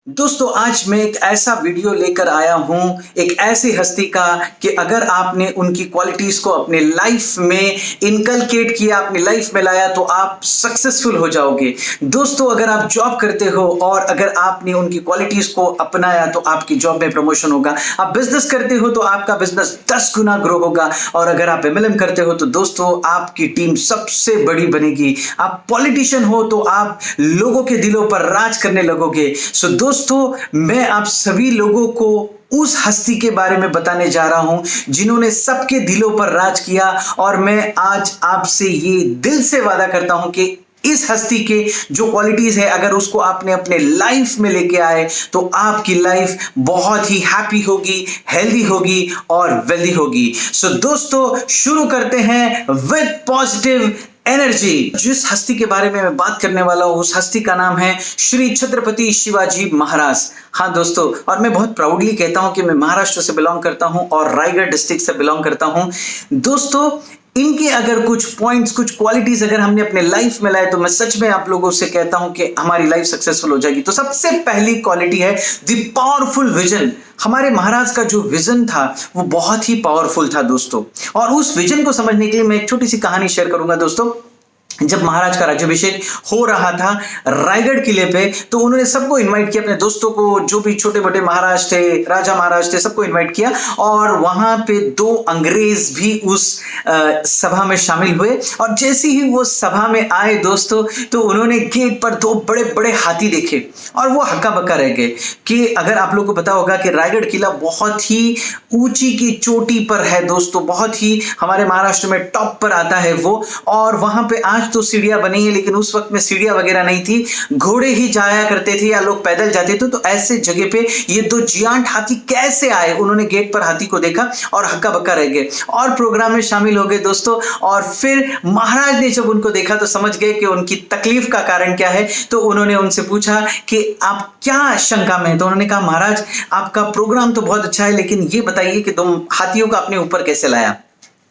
दोस्तों आज मैं एक ऐसा वीडियो लेकर आया हूं एक ऐसी हस्ती का कि अगर आपने उनकी क्वालिटीज को अपने लाइफ में इनकलकेट किया, अपनी लाइफ में लाया तो आप सक्सेसफुल हो जाओगे। दोस्तों अगर आप जॉब करते हो और अगर आपने उनकी क्वालिटीज को अपनाया तो आपकी जॉब में प्रमोशन होगा। आप बिजनेस करते हो तो आपका बिजनेस 10 गुना ग्रो होगा। और अगर आप एमएलएम करते हो तो दोस्तों आपकी टीम सबसे बड़ी बनेगी। आप पॉलिटिशियन हो तो आप लोगों के दिलों पर राज करने लगोगे। सो दोस्तों मैं आप सभी लोगों को उस हस्ती के बारे में बताने जा रहा हूं जिन्होंने सबके दिलों पर राज किया। और मैं आज आपसे ये दिल से वादा करता हूं कि इस हस्ती के जो क्वालिटीज है अगर उसको आपने अपने लाइफ में लेके आए तो आपकी लाइफ बहुत ही हैप्पी होगी, हेल्दी होगी और वेल्दी होगी। सो दोस्तों शुरू करते हैं विद पॉजिटिव एनर्जी। जिस हस्ती के बारे में मैं बात करने वाला हूं उस हस्ती का नाम है श्री छत्रपति शिवाजी महाराज। हाँ दोस्तों, और मैं बहुत प्राउडली कहता हूं कि मैं महाराष्ट्र से बिलोंग करता हूं और रायगढ़ डिस्ट्रिक्ट से बिलोंग करता हूं। दोस्तों इनके अगर कुछ पॉइंट्स, कुछ क्वालिटीज अगर हमने अपने लाइफ में लाए तो मैं सच में आप लोगों से कहता हूं कि हमारी लाइफ सक्सेसफुल हो जाएगी। तो सबसे पहली क्वालिटी है द पावरफुल विजन। हमारे महाराज का जो विजन था वो बहुत ही पावरफुल था दोस्तों। और उस विजन को समझने के लिए मैं एक छोटी सी कहानी शेयर करूंगा। दोस्तों जब महाराज का राज्याभिषेक हो रहा था रायगढ़ किले पे तो उन्होंने सबको इनवाइट किया, अपने दोस्तों को, जो भी छोटे बड़े महाराज थे, राजा महाराज थे, सबको इनवाइट किया। और वहां पे 2 अंग्रेज भी उस सभा में शामिल हुए। और जैसे ही वो सभा में आए दोस्तों तो उन्होंने गेट पर 2 बड़े बड़े हाथी देखे और वो हक्का बक्का रह गए कि अगर आप लोगों को पता होगा कि रायगढ़ किला बहुत ही ऊंची की चोटी पर है दोस्तों, बहुत ही हमारे महाराष्ट्र में टॉप पर आता है वो। और वहां पे आज तो सीढ़ियां बनी है लेकिन उस वक्त में सीढ़ियां वगैरह नहीं थी, घोड़े ही जाया करते थे या लोग पैदल जाते थे। तो ऐसे जगह पे ये 2 जियांट हाथी कैसे आए? उन्होंने गेट पर हाथी को देखा और हक्का बक्का रह गए और प्रोग्राम में शामिल हो गए दोस्तों। और फिर महाराज ने जब उनको देखा तो समझ गए कि उनकी तकलीफ का कारण क्या है। तो उन्होंने उनसे पूछा कि आप क्या शंका में हैं? तो उन्होंने कहा महाराज आपका प्रोग्राम तो बहुत अच्छा है लेकिन ये बताइए कि 2 हाथियों का अपने ऊपर कैसे लाया?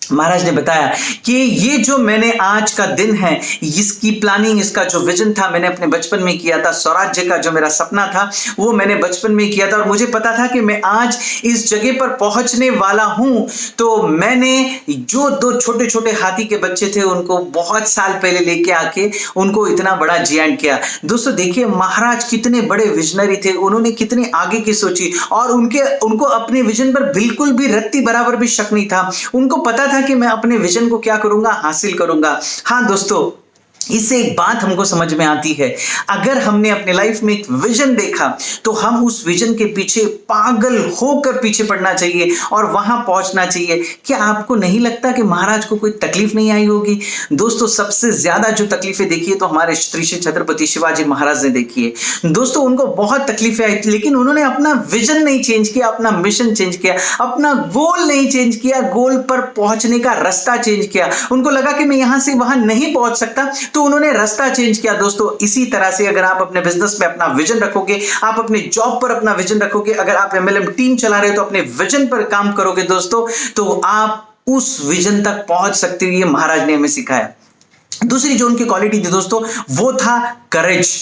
महाराज ने बताया कि ये जो मैंने आज का दिन है इसकी प्लानिंग, इसका जो विजन था मैंने अपने बचपन में किया था। स्वराज्य का जो मेरा सपना था वो मैंने बचपन में किया था और मुझे पता था कि मैं आज इस जगह पर पहुंचने वाला हूं। तो मैंने जो 2 छोटे छोटे हाथी के बच्चे थे उनको बहुत साल पहले लेके आके उनको इतना बड़ा जियांट किया। दोस्तों देखिए महाराज कितने बड़े विजनरी थे, उन्होंने कितने आगे की सोची और उनको अपने विजन पर बिल्कुल भी रत्ती बराबर भी शक नहीं था। उनको पता था कि मैं अपने विजन को क्या करूंगा, हासिल करूंगा। हाँ दोस्तों इससे एक बात हमको समझ में आती है, अगर हमने अपने लाइफ में एक विजन देखा तो हम उस विजन के पीछे पागल होकर पीछे पड़ना चाहिए और वहां पहुंचना चाहिए। क्या आपको नहीं लगता कि महाराज को कोई तकलीफ नहीं आई होगी? दोस्तों सबसे ज्यादा जो तकलीफें देखी है तो हमारे श्री छत्रपति शिवाजी महाराज ने देखी है। दोस्तों उनको बहुत तकलीफें आई थी लेकिन उन्होंने अपना विजन नहीं चेंज किया, अपना मिशन चेंज किया, अपना गोल नहीं चेंज किया, गोल पर पहुंचने का रास्ता चेंज किया। उनको लगा कि मैं यहां से वहां नहीं पहुंच सकता तो उन्होंने रास्ता चेंज किया। दोस्तों इसी तरह से अगर आप अपने बिजनेस में अपना विजन रखोगे, आप अपने जॉब पर अपना विजन रखोगे, अगर आप एमएलएम टीम चला रहे हो तो अपने विजन पर काम करोगे दोस्तों तो आप उस विजन तक पहुंच सकते हो। ये महाराज ने हमें सिखाया। दूसरी जो उनकी क्वालिटी थी दोस्तों वो था करेज,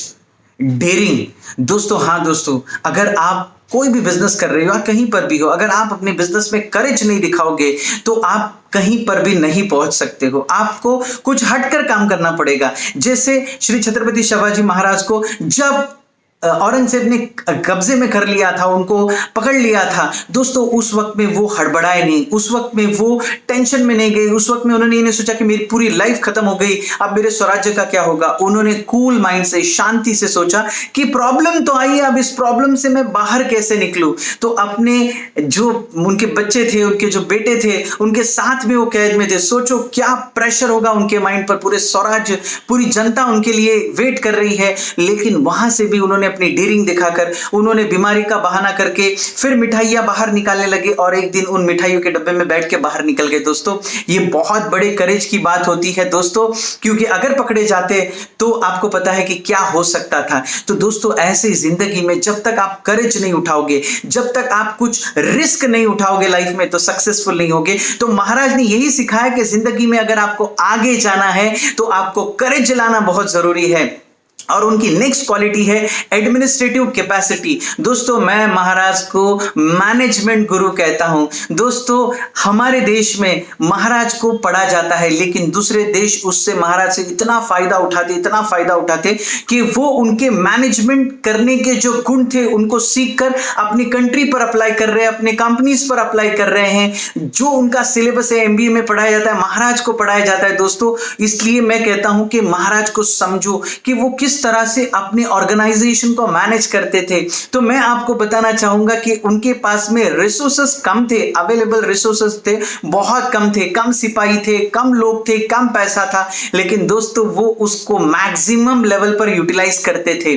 डेयरिंग। दोस्तों हाँ दोस्तों अगर आप कोई भी बिजनेस कर रहे हो या कहीं पर भी हो, अगर आप अपने बिजनेस में करेज नहीं दिखाओगे तो आप कहीं पर भी नहीं पहुंच सकते हो। आपको कुछ हटकर काम करना पड़ेगा। जैसे श्री छत्रपति शिवाजी महाराज को जब औरंगजेब ने कब्जे में कर लिया था, उनको पकड़ लिया था दोस्तों, उस वक्त में वो हड़बड़ाए नहीं, उस वक्त में वो टेंशन में नहीं गए, उस वक्त में उन्होंने ये नहीं सोचा कि मेरी पूरी लाइफ खत्म हो गई, अब मेरे स्वराज्य का क्या होगा। उन्होंने कूल माइंड से, शांति से सोचा कि प्रॉब्लम तो आई है, अब इस प्रॉब्लम से मैं बाहर कैसे निकलूं। तो अपने जो उनके बच्चे थे, उनके जो बेटे थे, उनके साथ में वो कैद में थे। सोचो क्या प्रेशर होगा उनके माइंड पर, पूरे स्वराज्य, पूरी जनता उनके लिए वेट कर रही है। लेकिन वहां से भी उन्होंने अपनी डेयरिंग दिखाकर, उन्होंने बीमारी का बहाना करके फिर मिठाइयां बाहर निकालने लगे और एक दिन उन मिठाइयों के डब्बे में बैठ के बाहर निकल गए। दोस्तों ये बहुत बड़े करेज की बात होती है दोस्तों, क्योंकि अगर पकड़े जाते तो आपको पता है कि क्या हो सकता था। तो दोस्तों ऐसे जिंदगी में जब तक आप करेज नहीं उठाओगे, जब तक आप कुछ रिस्क नहीं उठाओगे लाइफ में तो सक्सेसफुल नहीं होगे। तो महाराज ने यही सिखाया कि जिंदगी में अगर आपको आगे जाना है तो आपको करेज लाना बहुत जरूरी है। और उनकी नेक्स्ट क्वालिटी है एडमिनिस्ट्रेटिव कैपेसिटी। दोस्तों मैं महाराज को मैनेजमेंट गुरु कहता हूं। दोस्तों हमारे देश में महाराज को पढ़ा जाता है, लेकिन दूसरे देश उससे महाराज से इतना फायदा उठाते कि वो उनके मैनेजमेंट करने के जो गुण थे उनको सीखकर अपनी कंट्री पर अप्लाई कर रहे हैं, अपने कंपनीज पर अप्लाई कर रहे हैं। जो उनका सिलेबस है एमबीए में पढ़ाया जाता है, महाराज को पढ़ाया जाता है दोस्तों। इसलिए मैं कहता हूं कि महाराज को समझो कि वो किस तरह से अपने ऑर्गेनाइजेशन को मैनेज करते थे। तो मैं आपको बताना चाहूंगा कि उनके पास में रिसोर्सेस कम थे, अवेलेबल रिसोर्सेस थे बहुत कम थे, कम सिपाही थे, कम लोग थे, कम पैसा था, लेकिन दोस्तों वो उसको मैक्सिमम लेवल पर यूटिलाइज करते थे।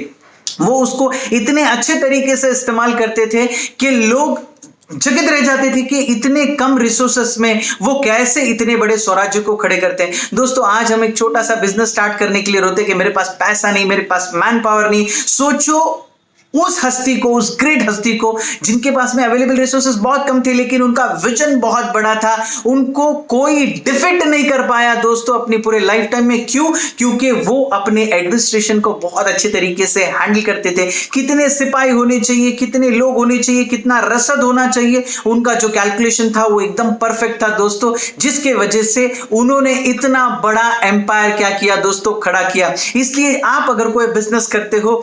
वो उसको इतने अच्छे तरीके से इस्तेमाल करते थे कि लोग जगत रह जाते थे कि इतने कम रिसोर्सेस में वो कैसे इतने बड़े स्वराज्य को खड़े करते हैं। दोस्तों आज हम एक छोटा सा बिजनेस स्टार्ट करने के लिए रोते कि मेरे पास पैसा नहीं, मेरे पास मैन पावर नहीं। सोचो उस हस्ती को, उस ग्रेट हस्ती को जिनके पास में अवेलेबल रिसोर्सेस बहुत कम थे, लेकिन उनका विजन बहुत बड़ा था। उनको कोई डिफीट नहीं कर पाया दोस्तों अपनी पूरे लाइफ टाइम में। क्यों? क्योंकि वो अपने एडमिनिस्ट्रेशन को बहुत अच्छे तरीके से हैंडल करते थे। कितने सिपाही होने चाहिए, कितने लोग होने चाहिए, कितना रसद होना चाहिए, उनका जो कैलकुलेशन था वो एकदम परफेक्ट था दोस्तों, जिसके वजह से उन्होंने इतना बड़ा एम्पायर क्या किया दोस्तों, खड़ा किया। इसलिए आप अगर कोई बिजनेस करते हो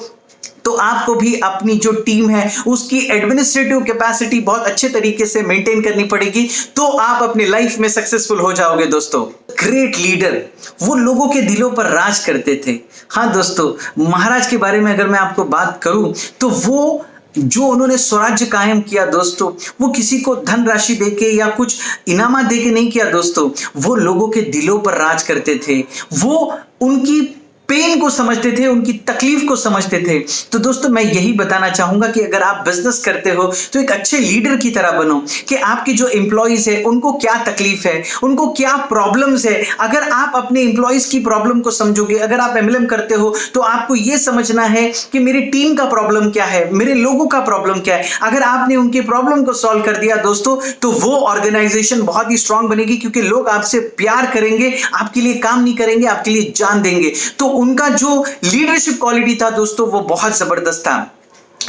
तो आपको भी अपनी जो टीम है उसकी एडमिनिस्ट्रेटिव कैपेसिटी बहुत अच्छे तरीके से मेंटेन करनी पड़ेगी, तो आप अपनी लाइफ में सक्सेसफुल हो जाओगे दोस्तों। ग्रेट लीडर वो लोगों के दिलों पर राज करते थे। हाँ दोस्तों, महाराज के बारे में अगर मैं आपको बात करूं तो वो जो उन्होंने स्वराज्य कायम किया दोस्तों, वो किसी को धनराशि देके या कुछ इनामा देके नहीं किया दोस्तों, वो लोगों के दिलों पर राज करते थे। वो उनकी पेन को समझते थे, उनकी तकलीफ को समझते थे। तो दोस्तों मैं यही बताना चाहूंगा कि अगर आप बिजनेस करते हो तो एक अच्छे लीडर की तरह बनो कि आपके जो एम्प्लॉइज है उनको क्या तकलीफ है, उनको क्या प्रॉब्लम्स है। अगर आप अपने एम्प्लॉइज की प्रॉब्लम को समझोगे, अगर आप एमएलएम करते हो तो आपको यह समझना है कि मेरी टीम का प्रॉब्लम क्या है, मेरे लोगों का प्रॉब्लम क्या है। अगर आपने उनके प्रॉब्लम को सॉल्व कर दिया दोस्तों तो वो ऑर्गेनाइजेशन बहुत ही स्ट्रांग बनेगी, क्योंकि लोग आपसे प्यार करेंगे, आपके लिए काम नहीं करेंगे, आपके लिए जान देंगे। तो उनका जो लीडरशिप क्वालिटी था दोस्तों वो बहुत जबरदस्त था।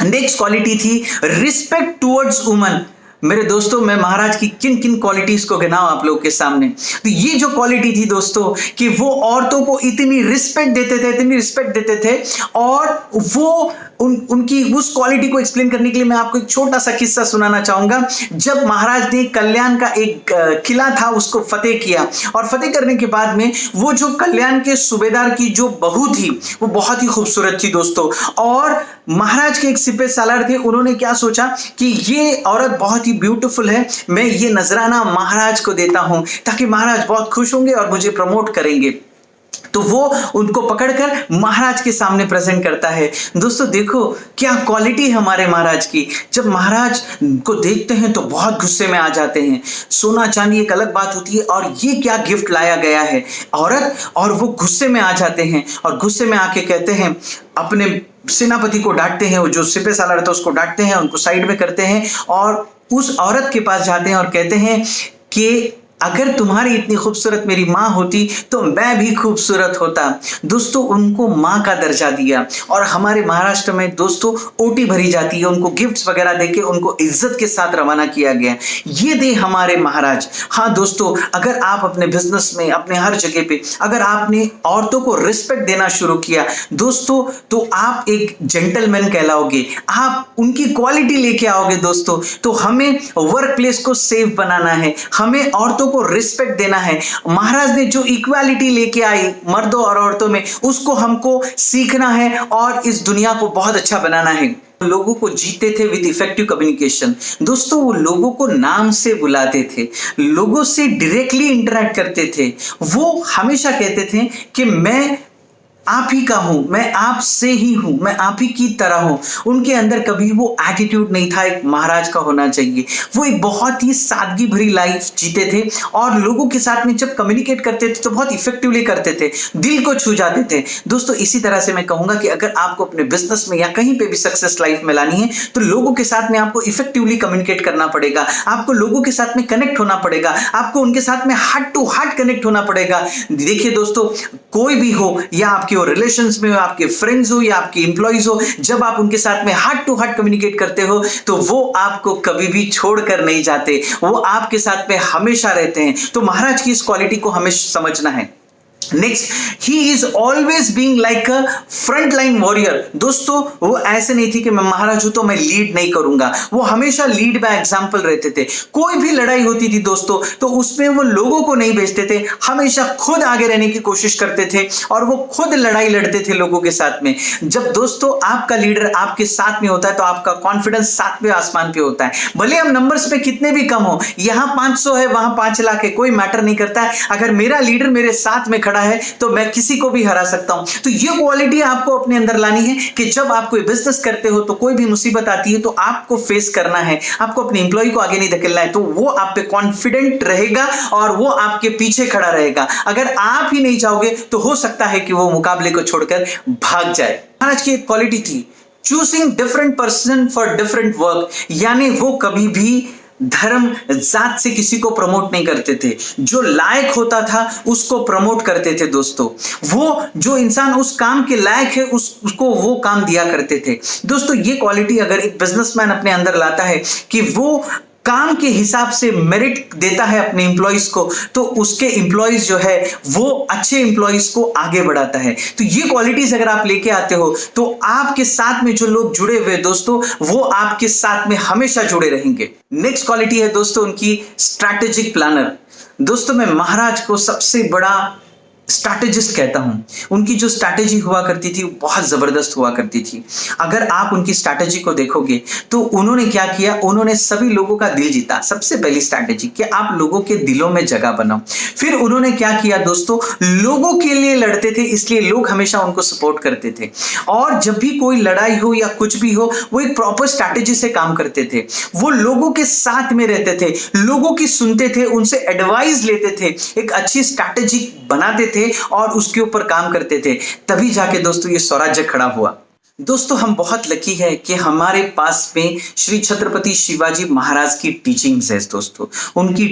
नेक्स्ट क्वालिटी थी रिस्पेक्ट टुवर्ड्स वुमन। मेरे दोस्तों मैं महाराज की किन किन क्वालिटीज को गिनाऊं आप लोगों के सामने, तो ये जो क्वालिटी थी दोस्तों कि वो औरतों को इतनी रिस्पेक्ट देते थे और वो उनकी उस क्वालिटी को एक्सप्लेन करने के लिए मैं आपको एक छोटा सा किस्सा सुनाना चाहूंगा। जब महाराज ने कल्याण का एक किला था उसको फतेह किया, और फतेह करने के बाद में वो जो कल्याण के सूबेदार की जो बहू थी वो बहुत ही खूबसूरत थी दोस्तों, और महाराज के एक सिपह सालार थे, उन्होंने क्या सोचा कि ये औरत बहुत ही ब्यूटीफुल है, मैं ये नजराना महाराज को देता हूं ताकि महाराज बहुत खुश होंगे और मुझे प्रमोट करेंगे। तो वो उनको पकड़कर महाराज के सामने प्रेजेंट करता है। दोस्तों देखो क्या क्वालिटी है हमारे महाराज की। जब महाराज को देखते हैं तो बहुत गुस्से में आ जाते हैं। सोना चांदी एक अलग बात होती है, और ये क्या गिफ्ट लाया गया है औरत, और वो गुस्से में आ जाते हैं और गुस्से में आके कहते हैं, अपने सेनापति को डांटते हैं, वो जो सिपह सालार था उसको डांटते हैं, उनको साइड में करते हैं और उस औरत के पास जाते हैं और कहते हैं कि अगर तुम्हारी इतनी खूबसूरत मेरी माँ होती तो मैं भी खूबसूरत होता। दोस्तों उनको माँ का दर्जा दिया, और हमारे महाराष्ट्र में दोस्तों ओटी भरी जाती है, उनको गिफ्ट्स वगैरह देके उनको इज्जत के साथ रवाना किया गया। ये थे हमारे महाराज। हाँ दोस्तों, अगर आप अपने बिजनेस में, अपने हर जगह पे अगर आपने औरतों को रिस्पेक्ट देना शुरू किया दोस्तों, तो आप एक जेंटलमैन कहलाओगे, आप उनकी क्वालिटी लेके आओगे दोस्तों। तो हमें वर्क प्लेस को सेफ बनाना है, हमें औरतों को रिस्पेक्ट देना है। महाराज ने जो इक्वालिटी लेके आई मर्दों और औरतों में, उसको हमको सीखना है और इस दुनिया को बहुत अच्छा बनाना है। लोगों को जीते थे विद इफेक्टिव कम्युनिकेशन। दोस्तों वो लोगों को नाम से बुलाते थे, लोगों से डायरेक्टली इंटरेक्ट करते थे। वो हमेशा कहते थे कि मैं आप ही का हूं, मैं आपसे ही हूं, मैं आप ही की तरह हूं। उनके अंदर कभी वो एटीट्यूड नहीं था एक महाराज का होना चाहिए। वो एक बहुत ही सादगी भरी लाइफ जीते थे, और लोगों के साथ में जब कम्युनिकेट करते थे तो बहुत इफेक्टिवली करते थे, दिल को छू जाते थे। दोस्तों इसी तरह से मैं कहूंगा कि अगर आपको अपने बिजनेस में या कहीं पे भी सक्सेस लाइफ में लानी है तो लोगों के साथ में आपको इफेक्टिवली कम्युनिकेट करना पड़ेगा, आपको लोगों के साथ में कनेक्ट होना पड़ेगा, आपको उनके साथ में हार्ट टू हार्ट कनेक्ट होना पड़ेगा। देखिए दोस्तों, कोई भी हो या आपकी आपके वो रिलेशंस में हो, आपके फ्रेंड्स हो या आपके एम्प्लॉइज हो, जब आप उनके साथ में हार्ट टू हार्ट कम्युनिकेट करते हो तो वो आपको कभी भी छोड़कर नहीं जाते, वो आपके साथ में हमेशा रहते हैं। तो महाराज की इस क्वालिटी को हमें समझना है। Next, he is always being like a front line warrior. दोस्तों वो ऐसे नहीं थी कि मैं महाराज हूं तो मैं लीड नहीं करूंगा, वो हमेशा लीड बाय एग्जांपल रहते थे। कोई भी लड़ाई होती थी दोस्तों तो उसमें वो लोगों को नहीं भेजते थे, हमेशा खुद आगे रहने की कोशिश करते थे और वो खुद लड़ाई लड़ते थे लोगों के साथ में। जब दोस्तों आपका लीडर आपके साथ में होता है तो आपका कॉन्फिडेंस सातवें आसमान पे होता है। भले हम नंबर्स में कितने भी कम हो, यहां 500 है वहां 5 लाख है, कोई मैटर नहीं करता है। अगर मेरा लीडर मेरे साथ में है तो मैं किसी को भी हरा सकता हूं। तो ये क्वालिटी आपको अपने अंदर लानी है कि जब आप कोई बिजनेस करते हो तो कोई भी मुसीबत आती है तो आपको फेस करना है, आपको अपने एम्प्लॉय को आगे नहीं धकेलना है, तो वो आप पे कॉन्फिडेंट रहेगा और वो आपके पीछे खड़ा रहेगा। अगर आप ही नहीं जाओगे तो हो सकता है कि वो मुकाबले को छोड़कर भाग जाए। आज की एक क्वालिटी थी choosing different person for different work, यानी वो कभी भी धर्म जात से किसी को प्रमोट नहीं करते थे, जो लायक होता था उसको प्रमोट करते थे दोस्तों। वो जो इंसान उस काम के लायक है उसको वो काम दिया करते थे। दोस्तों ये क्वालिटी अगर एक बिजनेसमैन अपने अंदर लाता है कि वो काम के हिसाब से मेरिट देता है अपने एम्प्लॉइज को, तो उसके एम्प्लॉइज जो है वो अच्छे एम्प्लॉइज को आगे बढ़ाता है। तो ये क्वालिटीज अगर आप लेके आते हो तो आपके साथ में जो लोग जुड़े हुए दोस्तों वो आपके साथ में हमेशा जुड़े रहेंगे। नेक्स्ट क्वालिटी है दोस्तों उनकी स्ट्रैटेजिक प्लानर। दोस्तों मैं महाराज को सबसे बड़ा स्ट्रैटेजिस्ट कहता हूं। उनकी जो स्ट्रैटेजी हुआ करती थी बहुत जबरदस्त हुआ करती थी। अगर आप उनकी स्ट्रैटेजी को देखोगे तो उन्होंने क्या किया, उन्होंने सभी लोगों का दिल जीता। सबसे पहली स्ट्रैटेजी कि आप लोगों के दिलों में जगह बनाओ। फिर उन्होंने क्या किया दोस्तों, लोगों के लिए लड़ते थे इसलिए लोग हमेशा उनको सपोर्ट करते थे। और जब भी कोई लड़ाई हो या कुछ भी हो वो एक प्रॉपर स्ट्रैटेजी से काम करते थे। वो लोगों के साथ में रहते थे, लोगों की सुनते थे, उनसे एडवाइस लेते थे, एक अच्छी स्ट्रैटेजी बनाते थे और उसके ऊपर काम करते थे। तभी जाके दोस्तों ये स्वराज्य खड़ा हुआ। दोस्तों हम बहुत लकी है कि हमारे पास में श्री छत्रपति शिवाजी महाराज की टीचिंग्स है दोस्तों। उनकी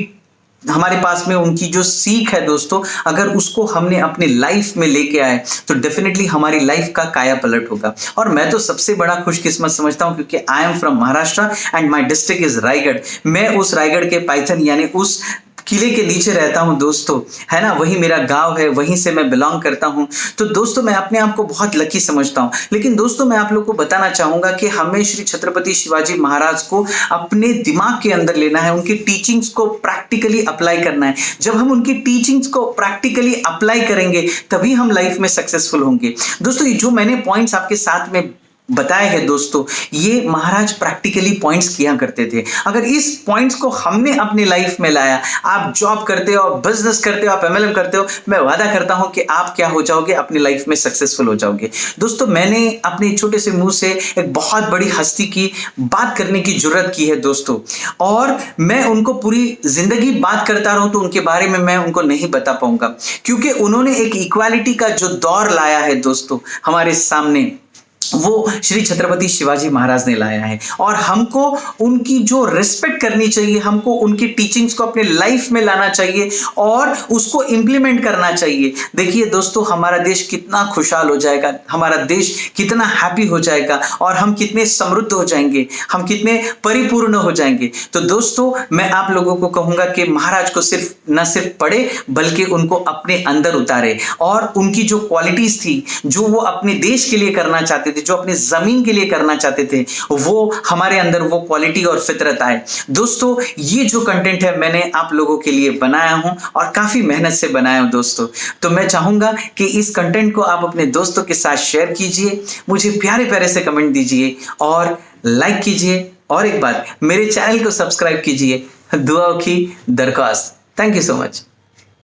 हमारे पास में उनकी जो सीख है दोस्तों, अगर उसको हमने अपने लाइफ में लेके आए तो डेफिनेटली हमारी लाइफ का काया पलट होगा। और मैं तो सबसे बड़ा खुशकिस्मत समझता हूं क्योंकि I am from Maharashtra and my district is Raigarh. मैं उस रायगढ़ के पाइथन यानी उस किले के नीचे रहता हूं दोस्तों, है ना, वही मेरा गांव है, वहीं से मैं बिलोंग करता हूं। तो दोस्तों मैं अपने आप को बहुत लकी समझता हूं। लेकिन दोस्तों मैं आप लोग को बताना चाहूंगा कि हमें श्री छत्रपति शिवाजी महाराज को अपने दिमाग के अंदर लेना है, उनकी टीचिंग्स को प्रैक्टिकली अप्लाई करना है। जब हम उनकी टीचिंग्स को प्रैक्टिकली अप्लाई करेंगे तभी हम लाइफ में सक्सेसफुल होंगे। दोस्तों ये जो मैंने पॉइंट्स आपके साथ में बताए हैं दोस्तों, ये महाराज प्रैक्टिकली पॉइंट्स किया करते थे। अगर इस पॉइंट्स को हमने अपनी लाइफ में लाया, आप जॉब करते हो, बिजनेस करते हो, आप एमएलएम करते हो, मैं वादा करता हूं कि आप क्या हो जाओगे, अपनी लाइफ में सक्सेसफुल हो जाओगे। दोस्तों मैंने अपने छोटे से मुंह से एक बहुत बड़ी हस्ती की बात करने की जरूरत की है दोस्तों, और मैं उनको पूरी जिंदगी बात करता रहूं तो उनके बारे में मैं उनको नहीं बता पाऊंगा, क्योंकि उन्होंने एक इक्वालिटी का जो दौर लाया है दोस्तों हमारे सामने, वो श्री छत्रपति शिवाजी महाराज ने लाया है। और हमको उनकी जो रिस्पेक्ट करनी चाहिए, हमको उनकी टीचिंग्स को अपने लाइफ में लाना चाहिए और उसको इंप्लीमेंट करना चाहिए। देखिए दोस्तों हमारा देश कितना खुशहाल हो जाएगा, हमारा देश कितना हैप्पी हो जाएगा और हम कितने समृद्ध हो जाएंगे, हम कितने परिपूर्ण हो जाएंगे। तो दोस्तों मैं आप लोगों को कहूंगा कि महाराज को न सिर्फ पढ़े बल्कि उनको अपने अंदर उतारे और उनकी जो क्वालिटीज थी, जो वो अपने देश के लिए करना चाहते थे, जो अपने जमीन के लिए करना चाहते थे, वो हमारे अंदर वो क्वालिटी और फितरत आए। दोस्तों ये जो कंटेंट है मैंने आप लोगों के लिए बनाया हूं और काफी मेहनत से बनाया हूं दोस्तों। तो मैं चाहूंगा कि इस कंटेंट को आप अपने दोस्तों के साथ शेयर कीजिए, मुझे प्यारे प्यारे से कमेंट दीजिए और लाइक कीजिए, और एक बार मेरे चैनल को सब्सक्राइब कीजिए। दुआओं की दरख्वास्त। Thank you so much.